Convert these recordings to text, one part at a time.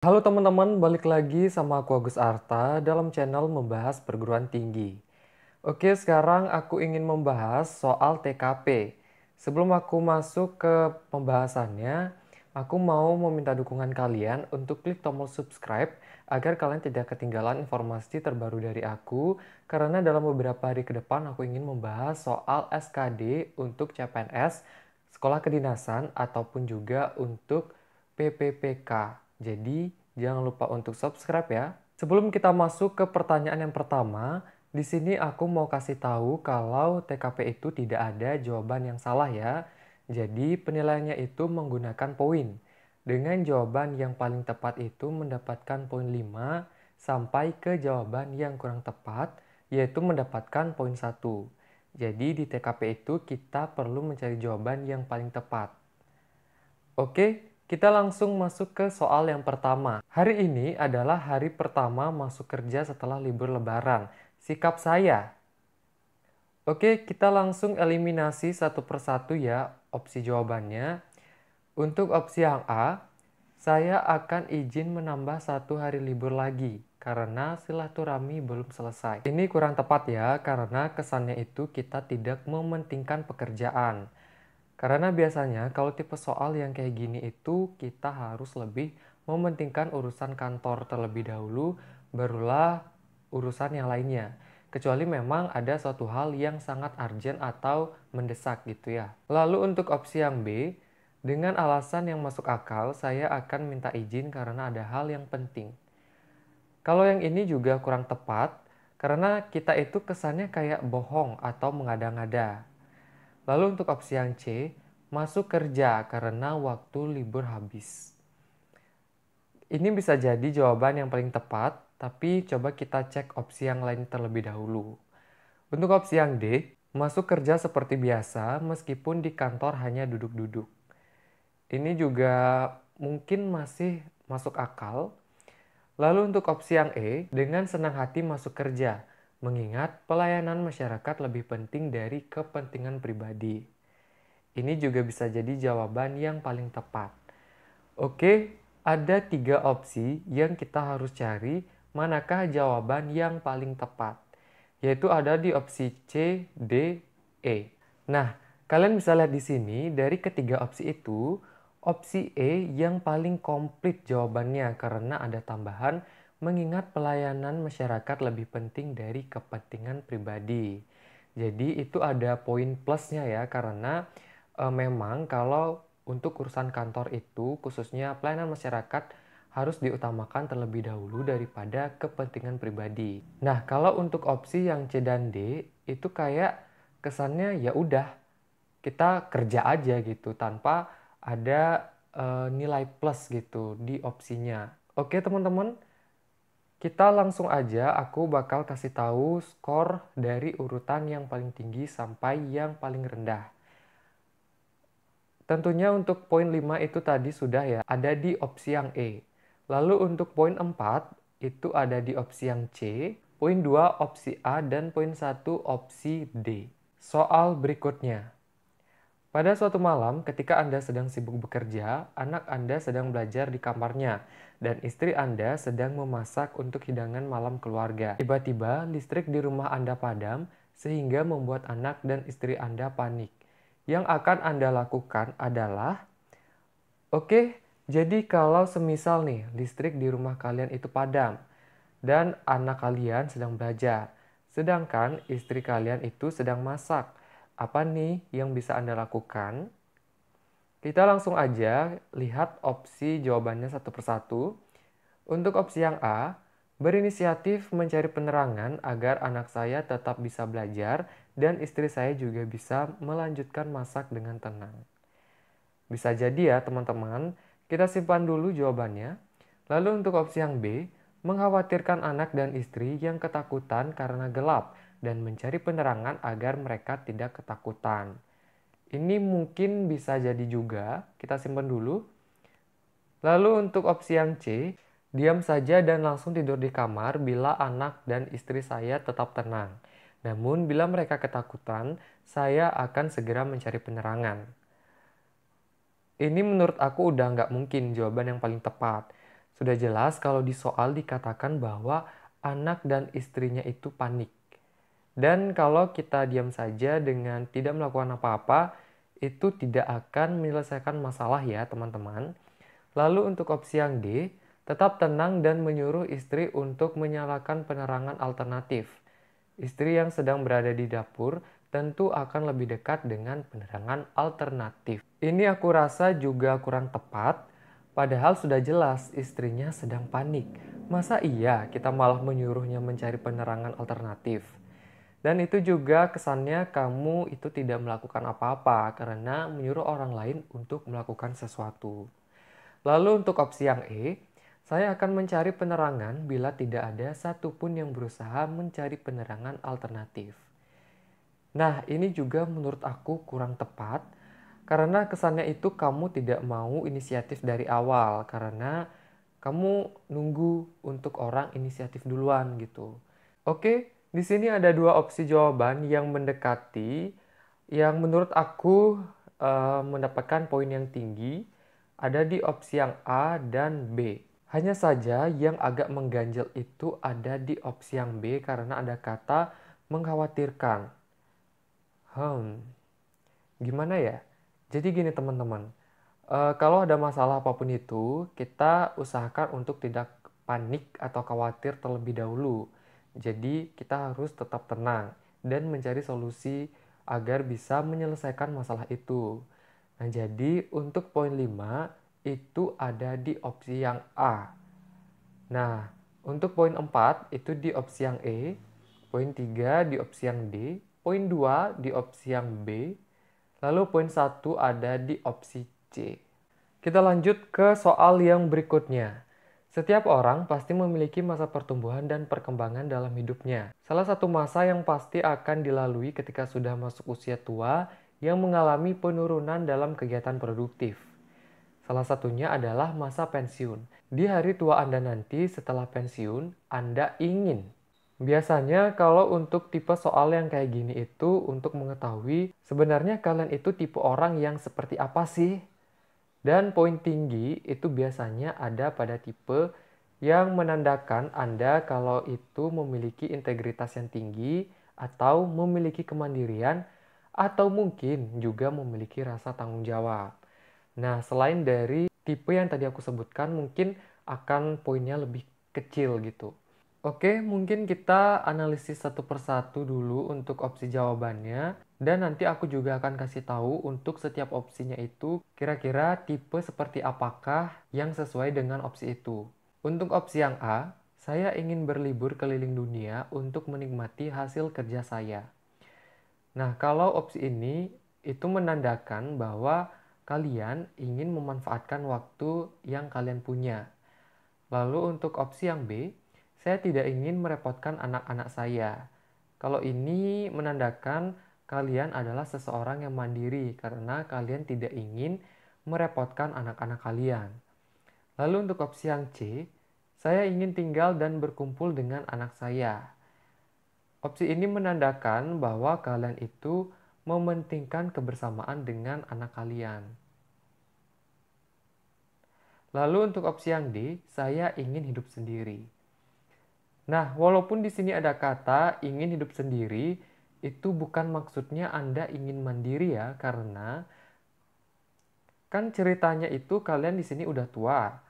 Halo teman-teman, balik lagi sama aku Agus Arta dalam channel membahas perguruan tinggi. Oke, sekarang aku ingin membahas soal TKP. Sebelum aku masuk ke pembahasannya, aku mau meminta dukungan kalian untuk klik tombol subscribe agar kalian tidak ketinggalan informasi terbaru dari aku, karena dalam beberapa hari ke depan aku ingin membahas soal SKD untuk CPNS, sekolah kedinasan, ataupun juga untuk PPPK. Jadi, jangan lupa untuk subscribe ya. Sebelum kita masuk ke pertanyaan yang pertama, di sini aku mau kasih tahu kalau TKP itu tidak ada jawaban yang salah ya. Jadi penilaiannya itu menggunakan poin. Dengan jawaban yang paling tepat itu mendapatkan poin 5 sampai ke jawaban yang kurang tepat yaitu mendapatkan poin 1. Jadi di TKP itu kita perlu mencari jawaban yang paling tepat. Oke, kita langsung masuk ke soal yang pertama. Hari ini adalah hari pertama masuk kerja setelah libur lebaran. Sikap saya. Oke, kita langsung eliminasi satu persatu ya opsi jawabannya. Untuk opsi yang A, saya akan izin menambah satu hari libur lagi karena silaturahmi belum selesai. Ini kurang tepat ya, karena kesannya itu kita tidak mementingkan pekerjaan. Karena biasanya kalau tipe soal yang kayak gini itu kita harus lebih mementingkan urusan kantor terlebih dahulu, barulah urusan yang lainnya. Kecuali memang ada suatu hal yang sangat urgent atau mendesak gitu ya. Lalu untuk opsi yang B, dengan alasan yang masuk akal, saya akan minta izin karena ada hal yang penting. Kalau yang ini juga kurang tepat, karena kita itu kesannya kayak bohong atau mengada-ngada. Lalu untuk opsi yang C, masuk kerja karena waktu libur habis. Ini bisa jadi jawaban yang paling tepat, tapi coba kita cek opsi yang lain terlebih dahulu. Untuk opsi yang D, masuk kerja seperti biasa meskipun di kantor hanya duduk-duduk. Ini juga mungkin masih masuk akal. Lalu untuk opsi yang E, dengan senang hati masuk kerja, mengingat pelayanan masyarakat lebih penting dari kepentingan pribadi. Ini juga bisa jadi jawaban yang paling tepat. Oke, ada 3 opsi yang kita harus cari manakah jawaban yang paling tepat. Yaitu ada di opsi C, D, E. Nah, kalian bisa lihat di sini dari ketiga opsi itu, opsi E yang paling komplit jawabannya karena ada tambahan mengingat pelayanan masyarakat lebih penting dari kepentingan pribadi. Jadi itu ada poin plusnya ya, karena memang kalau untuk urusan kantor itu khususnya pelayanan masyarakat harus diutamakan terlebih dahulu daripada kepentingan pribadi. Nah, kalau untuk opsi yang C dan D itu kayak kesannya ya udah kita kerja aja gitu tanpa ada nilai plus gitu di opsinya. Oke, teman-teman, kita langsung aja aku bakal kasih tahu skor dari urutan yang paling tinggi sampai yang paling rendah. Tentunya untuk poin 5 itu tadi sudah ya, ada di opsi yang E. Lalu untuk poin 4 itu ada di opsi yang C, poin 2 opsi A, dan poin 1 opsi D. Soal berikutnya. Pada suatu malam ketika Anda sedang sibuk bekerja, anak Anda sedang belajar di kamarnya, dan istri Anda sedang memasak untuk hidangan malam keluarga. Tiba-tiba listrik di rumah Anda padam sehingga membuat anak dan istri Anda panik. Yang akan Anda lakukan adalah, oke, jadi kalau semisal nih listrik di rumah kalian itu padam dan anak kalian sedang belajar, sedangkan istri kalian itu sedang masak, apa nih yang bisa Anda lakukan? Kita langsung aja lihat opsi jawabannya satu persatu. Untuk opsi yang A, berinisiatif mencari penerangan agar anak saya tetap bisa belajar dan istri saya juga bisa melanjutkan masak dengan tenang. Bisa jadi ya teman-teman, kita simpan dulu jawabannya. Lalu untuk opsi yang B, mengkhawatirkan anak dan istri yang ketakutan karena gelap dan mencari penerangan agar mereka tidak ketakutan. Ini mungkin bisa jadi juga, kita simpan dulu. Lalu untuk opsi yang C, diam saja dan langsung tidur di kamar bila anak dan istri saya tetap tenang. Namun bila mereka ketakutan, saya akan segera mencari penerangan. Ini menurut aku udah nggak mungkin jawaban yang paling tepat. Sudah jelas kalau di soal dikatakan bahwa anak dan istrinya itu panik. Dan kalau kita diam saja dengan tidak melakukan apa-apa, itu tidak akan menyelesaikan masalah ya teman-teman. Lalu untuk opsi yang D, tetap tenang dan menyuruh istri untuk menyalakan penerangan alternatif. Istri yang sedang berada di dapur tentu akan lebih dekat dengan penerangan alternatif. Ini aku rasa juga kurang tepat, padahal sudah jelas istrinya sedang panik. Masa iya kita malah menyuruhnya mencari penerangan alternatif? Dan itu juga kesannya kamu itu tidak melakukan apa-apa karena menyuruh orang lain untuk melakukan sesuatu. Lalu untuk opsi yang E, saya akan mencari penerangan bila tidak ada satupun yang berusaha mencari penerangan alternatif. Nah, ini juga menurut aku kurang tepat karena kesannya itu kamu tidak mau inisiatif dari awal karena kamu nunggu untuk orang inisiatif duluan gitu. Oke, di sini ada dua opsi jawaban yang mendekati yang menurut aku mendapatkan poin yang tinggi ada di opsi yang A dan B. Hanya saja yang agak mengganjal itu ada di opsi yang B karena ada kata mengkhawatirkan. Gimana ya? Jadi gini teman-teman, kalau ada masalah apapun itu, kita usahakan untuk tidak panik atau khawatir terlebih dahulu. Jadi kita harus tetap tenang dan mencari solusi agar bisa menyelesaikan masalah itu. Nah, jadi untuk poin 5 itu ada di opsi yang A. Nah, untuk poin 4 itu di opsi yang E, poin 3 di opsi yang D, poin 2 di opsi yang B, lalu poin 1 ada di opsi C. Kita lanjut ke soal yang berikutnya. Setiap orang pasti memiliki masa pertumbuhan dan perkembangan dalam hidupnya. Salah satu masa yang pasti akan dilalui ketika sudah masuk usia tua yang mengalami penurunan dalam kegiatan produktif. Salah satunya adalah masa pensiun. Di hari tua Anda nanti setelah pensiun, Anda ingin. Biasanya kalau untuk tipe soal yang kayak gini itu untuk mengetahui sebenarnya kalian itu tipe orang yang seperti apa sih? Dan poin tinggi itu biasanya ada pada tipe yang menandakan Anda kalau itu memiliki integritas yang tinggi atau memiliki kemandirian atau mungkin juga memiliki rasa tanggung jawab. Nah, selain dari tipe yang tadi aku sebutkan, mungkin akan poinnya lebih kecil gitu. Oke, mungkin kita analisis satu persatu dulu untuk opsi jawabannya. Dan nanti aku juga akan kasih tahu untuk setiap opsinya itu kira-kira tipe seperti apakah yang sesuai dengan opsi itu. Untuk opsi yang A, saya ingin berlibur keliling dunia untuk menikmati hasil kerja saya. Nah, kalau opsi ini itu menandakan bahwa kalian ingin memanfaatkan waktu yang kalian punya. Lalu untuk opsi yang B, saya tidak ingin merepotkan anak-anak saya. Kalau ini menandakan kalian adalah seseorang yang mandiri karena kalian tidak ingin merepotkan anak-anak kalian. Lalu untuk opsi yang C, saya ingin tinggal dan berkumpul dengan anak saya. Opsi ini menandakan bahwa kalian itu mementingkan kebersamaan dengan anak kalian. Lalu untuk opsi yang D, saya ingin hidup sendiri. Nah, walaupun di sini ada kata ingin hidup sendiri, itu bukan maksudnya Anda ingin mandiri ya, karena kan ceritanya itu kalian di sini udah tua.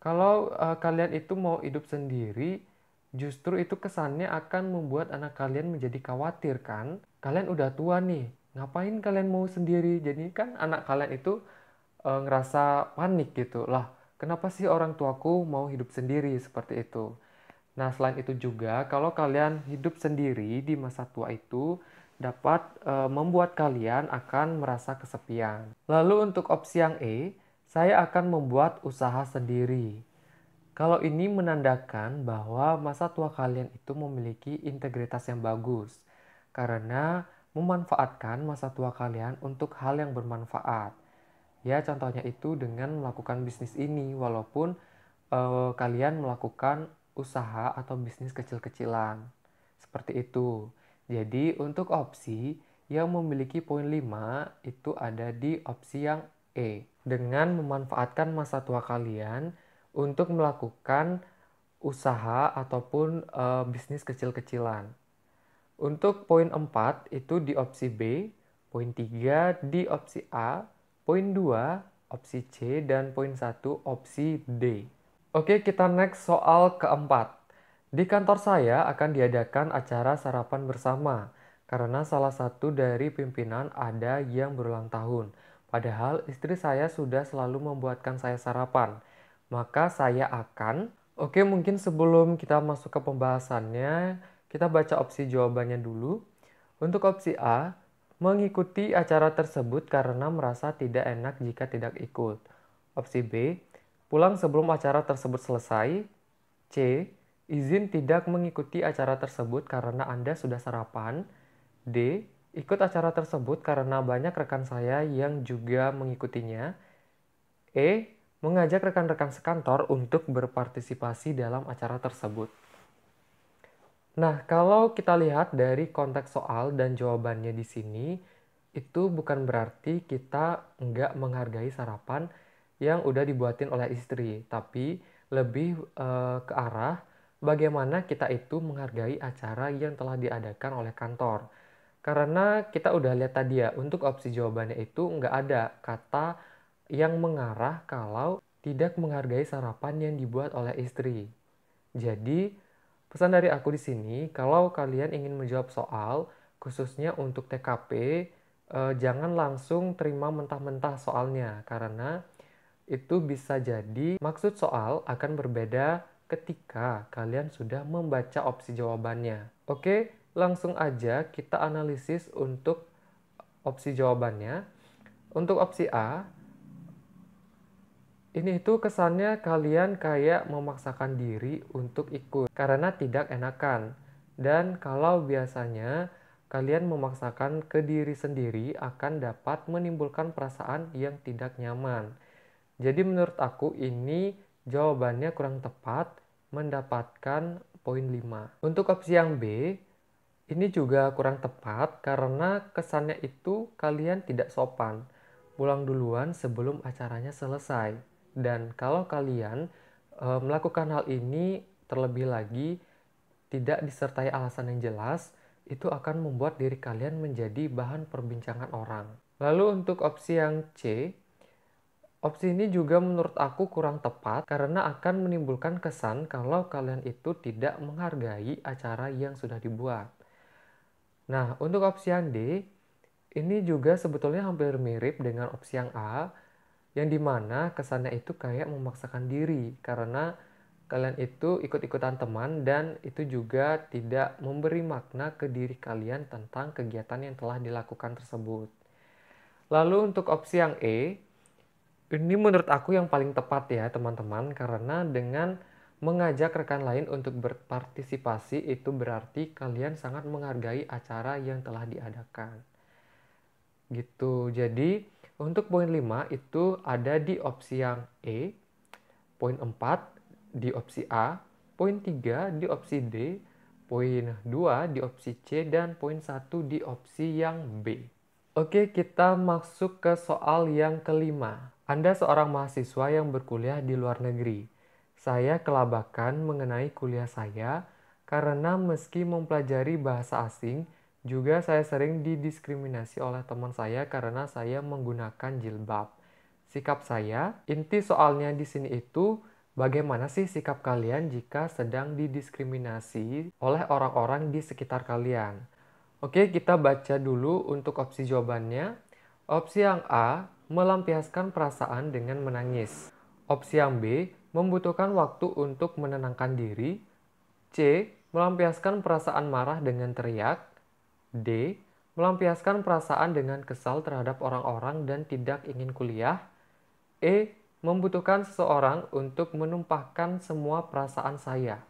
Kalau kalian itu mau hidup sendiri, justru itu kesannya akan membuat anak kalian menjadi khawatir kan? Kalian udah tua nih, ngapain kalian mau sendiri? Jadi kan anak kalian itu ngerasa panik gitu. Lah, kenapa sih orang tuaku mau hidup sendiri seperti itu? Nah, selain itu juga kalau kalian hidup sendiri di masa tua itu dapat membuat kalian akan merasa kesepian. Lalu untuk opsi yang E, saya akan membuat usaha sendiri. Kalau ini menandakan bahwa masa tua kalian itu memiliki integritas yang bagus karena memanfaatkan masa tua kalian untuk hal yang bermanfaat. Ya, contohnya itu dengan melakukan bisnis ini walaupun kalian melakukan usaha atau bisnis kecil-kecilan. Seperti itu. Jadi, untuk opsi yang memiliki poin 5 itu ada di opsi yang E. Dengan memanfaatkan masa tua kalian untuk melakukan usaha ataupun bisnis kecil-kecilan. Untuk poin 4 itu di opsi B, poin 3 di opsi A, poin 2 opsi C, dan poin 1 opsi D. Oke, kita next soal keempat. Di kantor saya akan diadakan acara sarapan bersama karena salah satu dari pimpinan ada yang berulang tahun. Padahal istri saya sudah selalu membuatkan saya sarapan. Maka saya akan... Oke, mungkin sebelum kita masuk ke pembahasannya, kita baca opsi jawabannya dulu. Untuk opsi A, mengikuti acara tersebut karena merasa tidak enak jika tidak ikut. Opsi B, pulang sebelum acara tersebut selesai. C, izin tidak mengikuti acara tersebut karena Anda sudah sarapan. D, ikut acara tersebut karena banyak rekan saya yang juga mengikutinya. E, mengajak rekan-rekan sekantor untuk berpartisipasi dalam acara tersebut. Nah, kalau kita lihat dari konteks soal dan jawabannya di sini, itu bukan berarti kita nggak menghargai sarapan yang udah dibuatin oleh istri, tapi lebih ke arah bagaimana kita itu menghargai acara yang telah diadakan oleh kantor. Karena kita udah lihat tadi ya, untuk opsi jawabannya itu nggak ada kata yang mengarah kalau tidak menghargai sarapan yang dibuat oleh istri. Jadi, pesan dari aku di sini, kalau kalian ingin menjawab soal, khususnya untuk TKP, jangan langsung terima mentah-mentah soalnya, karena itu bisa jadi maksud soal akan berbeda ketika kalian sudah membaca opsi jawabannya. Oke, langsung aja kita analisis untuk opsi jawabannya. Untuk opsi A, ini itu kesannya kalian kayak memaksakan diri untuk ikut karena tidak enakan. Dan kalau biasanya kalian memaksakan ke diri sendiri akan dapat menimbulkan perasaan yang tidak nyaman. Jadi menurut aku ini jawabannya kurang tepat, mendapatkan poin 5. Untuk opsi yang B, ini juga kurang tepat karena kesannya itu kalian tidak sopan. Pulang duluan sebelum acaranya selesai. Dan kalau kalian melakukan hal ini terlebih lagi tidak disertai alasan yang jelas, itu akan membuat diri kalian menjadi bahan perbincangan orang. Lalu untuk opsi yang C, opsi ini juga menurut aku kurang tepat karena akan menimbulkan kesan kalau kalian itu tidak menghargai acara yang sudah dibuat. Nah, untuk opsi yang D, ini juga sebetulnya hampir mirip dengan opsi yang A, yang dimana kesannya itu kayak memaksakan diri karena kalian itu ikut-ikutan teman dan itu juga tidak memberi makna ke diri kalian tentang kegiatan yang telah dilakukan tersebut. Lalu untuk opsi yang E, ini menurut aku yang paling tepat ya teman-teman, karena dengan mengajak rekan lain untuk berpartisipasi itu berarti kalian sangat menghargai acara yang telah diadakan. Gitu. Jadi untuk poin 5 itu ada di opsi yang E, poin 4 di opsi A, poin 3 di opsi D, poin 2 di opsi C, dan poin 1 di opsi yang B. Oke, kita masuk ke soal yang kelima. Anda seorang mahasiswa yang berkuliah di luar negeri. Saya kelabakan mengenai kuliah saya karena meski mempelajari bahasa asing, juga saya sering didiskriminasi oleh teman saya karena saya menggunakan jilbab. Sikap saya, inti soalnya di sini itu bagaimana sih sikap kalian jika sedang didiskriminasi oleh orang-orang di sekitar kalian? Oke, kita baca dulu untuk opsi jawabannya. Opsi yang A, melampiaskan perasaan dengan menangis. Opsi yang B, membutuhkan waktu untuk menenangkan diri. C, melampiaskan perasaan marah dengan teriak. D, melampiaskan perasaan dengan kesal terhadap orang-orang dan tidak ingin kuliah. E, membutuhkan seseorang untuk menumpahkan semua perasaan saya.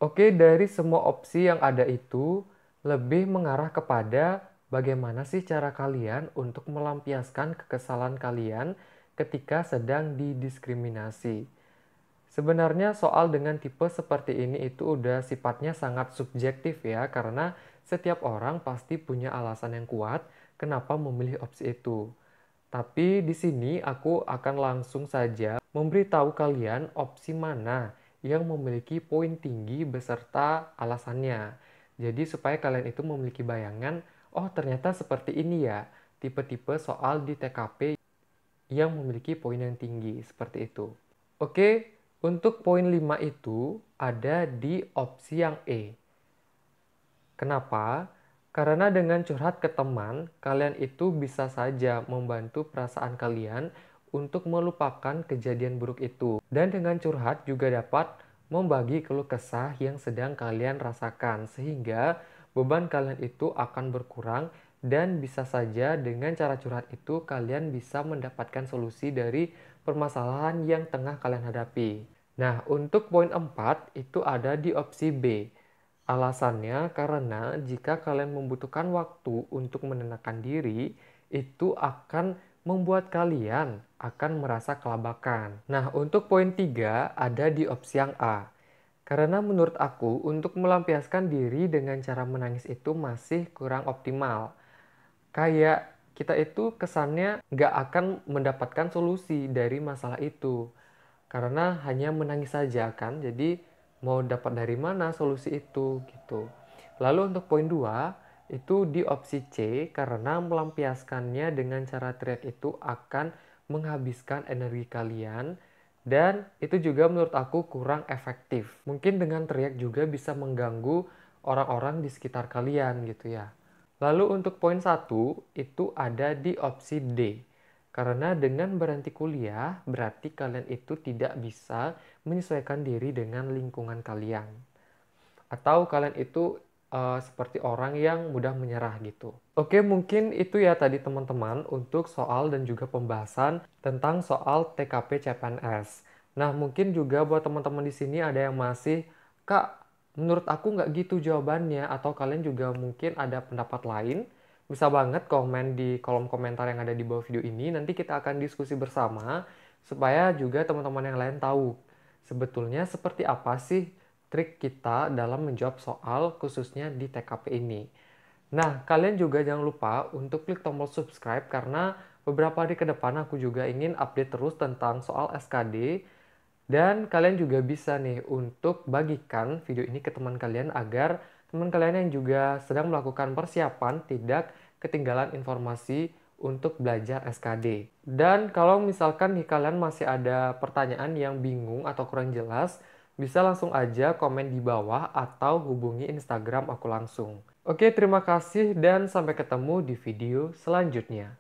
Oke, dari semua opsi yang ada itu lebih mengarah kepada bagaimana sih cara kalian untuk melampiaskan kekesalan kalian ketika sedang didiskriminasi. Sebenarnya soal dengan tipe seperti ini itu udah sifatnya sangat subjektif ya, karena setiap orang pasti punya alasan yang kuat kenapa memilih opsi itu. Tapi di sini aku akan langsung saja memberitahu kalian opsi mana yang memiliki poin tinggi beserta alasannya. Jadi supaya kalian itu memiliki bayangan, oh ternyata seperti ini ya, tipe-tipe soal di TKP yang memiliki poin yang tinggi, seperti itu. Oke, untuk poin 5 itu ada di opsi yang E. Kenapa? Karena dengan curhat ke teman, kalian itu bisa saja membantu perasaan kalian untuk melupakan kejadian buruk itu. Dan dengan curhat juga dapat membagi keluh kesah yang sedang kalian rasakan, sehingga beban kalian itu akan berkurang dan bisa saja dengan cara curhat itu kalian bisa mendapatkan solusi dari permasalahan yang tengah kalian hadapi. Nah, untuk poin 4 itu ada di opsi B. Alasannya karena jika kalian membutuhkan waktu untuk menenangkan diri, itu akan membuat kalian akan merasa kelabakan. Nah, untuk poin 3 ada di opsi yang A. Karena menurut aku, untuk melampiaskan diri dengan cara menangis itu masih kurang optimal. Kayak kita itu kesannya nggak akan mendapatkan solusi dari masalah itu. Karena hanya menangis saja kan, jadi mau dapat dari mana solusi itu gitu. Lalu untuk poin 2 itu di opsi C, karena melampiaskannya dengan cara teriak itu akan menghabiskan energi kalian dan itu juga menurut aku kurang efektif. Mungkin dengan teriak juga bisa mengganggu orang-orang di sekitar kalian gitu ya. Lalu untuk poin 1 itu ada di opsi D. Karena dengan berhenti kuliah, berarti kalian itu tidak bisa menyesuaikan diri dengan lingkungan kalian. Atau kalian itu seperti orang yang mudah menyerah gitu. Oke, mungkin itu ya tadi teman-teman untuk soal dan juga pembahasan tentang soal TKP CPNS. Nah, mungkin juga buat teman-teman di sini ada yang masih, Kak, menurut aku nggak gitu jawabannya, atau kalian juga mungkin ada pendapat lain, bisa banget komen di kolom komentar yang ada di bawah video ini. Nanti kita akan diskusi bersama supaya juga teman-teman yang lain tahu sebetulnya seperti apa sih trik kita dalam menjawab soal khususnya di TKP ini. Nah, kalian juga jangan lupa untuk klik tombol subscribe karena beberapa hari ke depan aku juga ingin update terus tentang soal SKD. Dan kalian juga bisa nih untuk bagikan video ini ke teman kalian agar teman kalian yang juga sedang melakukan persiapan tidak ketinggalan informasi untuk belajar SKD. Dan kalau misalkan nih kalian masih ada pertanyaan yang bingung atau kurang jelas, bisa langsung aja komen di bawah atau hubungi Instagram aku langsung. Oke, terima kasih dan sampai ketemu di video selanjutnya.